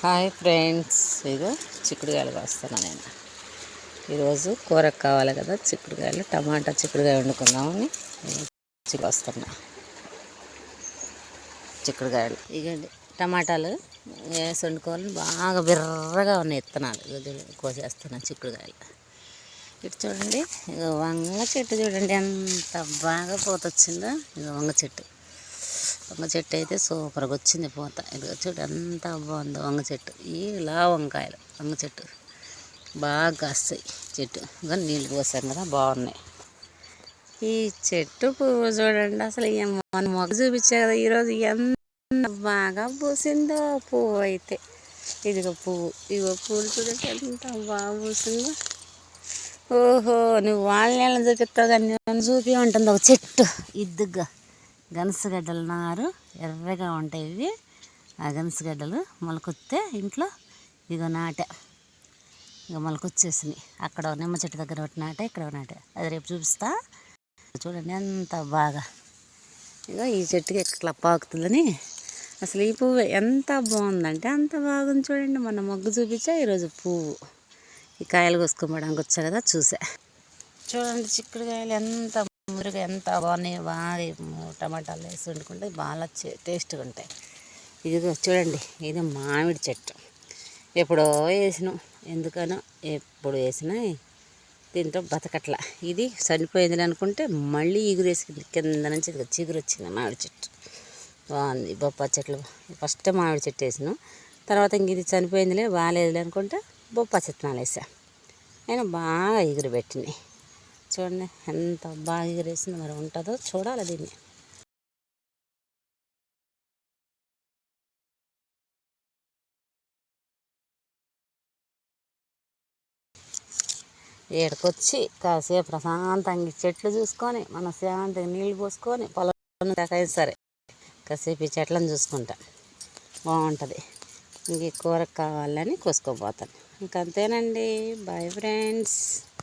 Hi friends, ఇగో చిక్కుడుకాయలు కోస్తున్నా నేను. ఈరోజు కూరకు కావాలి కదా, చిక్కుడుకాయలు టమాటా చిక్కుడుకాయ వండుకుందామని వస్తున్నా. చిక్కుడుకాయలు ఇగండి, టమాటాలు వేసి వండుకోవాలని బాగా బిర్రగా ఉన్నాయి విత్తనాలు. కోసేస్తున్నా చిక్కుడుకాయలు. ఇటు చూడండి, ఇక వంగ చెట్టు చూడండి ఎంత బాగా పూత వచ్చిందో. ఇక వంగ చెట్టు అయితే సూపర్గా వచ్చింది పూత. ఇది చూడు ఎంత బాగుందో వంగ చెట్టు. ఇలా వంకాయలు వంగ చెట్టు బాగా కాస్తాయి. చెట్టు కానీ నీళ్ళు పోసాం కదా, బాగున్నాయి. ఈ చెట్టు పువ్వు చూడండి, అసలు మన మొగ్గ చూపించే కదా ఈరోజు ఎంత బాగా పూసిందో పువ్వు అయితే. ఇదిగో పువ్వు, ఇగో పువ్వులు చూడండి ఎంత బాగా పూసిందో. ఓహో, నువ్వు వాళ్ళ నీళ్ళని చూపిస్తావు కానీ నేను చూపించమంటుంది ఒక చెట్టు. ఇద్దుగా గనసగడ్డలు నారు ఎర్రగా ఉంటాయి ఇవి. ఆ గనసగడ్డలు మొలకొస్తే ఇంట్లో ఇగో నాటే. ఇక మొలకొచ్చేసినాయి. అక్కడ నిమ్మ చెట్టు దగ్గర ఒకటి నాటే, ఇక్కడ నాటే. అది రేపు చూపిస్తా. చూడండి ఎంత బాగా. ఇగో ఈ చెట్టుకి ఎట్లా పాకుతుందని. అసలు ఈ పువ్వు ఎంత బాగుందంటే అంత బాగుంది. చూడండి, మొన్న మొగ్గు చూపించా, ఈరోజు పువ్వు. ఈ కాయలు కోసుకోవడానికి వచ్చా కదా, చూసా. చూడండి చిక్కుడుకాయలు ఎంత మురుగా ఎంత బాగున్నాయి. బాగా టమాటాలు వేసి వండుకుంటే బాగా టేస్ట్గా ఉంటాయి. ఇదిగో చూడండి, ఇది మామిడి చెట్టు. ఎప్పుడో వేసినాం, ఎందుకనో ఎప్పుడు వేసినా దీంతో బతకట్ల. ఇది చనిపోయింది అనుకుంటే మళ్ళీ ఎగురేసింది కింద నుంచి. ఇదిగో చిగురు వచ్చింది మామిడి చెట్టు. బాగుంది. బొప్పాయి చెట్లు ఫస్ట్ మామిడి చెట్టు వేసినాం, తర్వాత ఇంక ఇది చనిపోయిందిలే బాగాలేదులే అనుకుంటే బొప్పాయి చెట్టు వేసా. అయినా బాగా ఎగురు పెట్టినాయి. చూడండి ఎంత బాగా ఎగిరేసింది. మరి ఉంటుందో చూడాలి దీన్ని. ఏడకొచ్చి కాసేపు ప్రశాంతంగా చెట్లు చూసుకొని మన శాంతంగా నీళ్ళు పోసుకొని పొలం దాకా సరే కాసేపు ఈ చెట్లను చూసుకుంటా బాగుంటుంది. ఇంక కూరకు కావాలని కోసుకోపోతాను. ఇంకంతేనండి. Bye friends.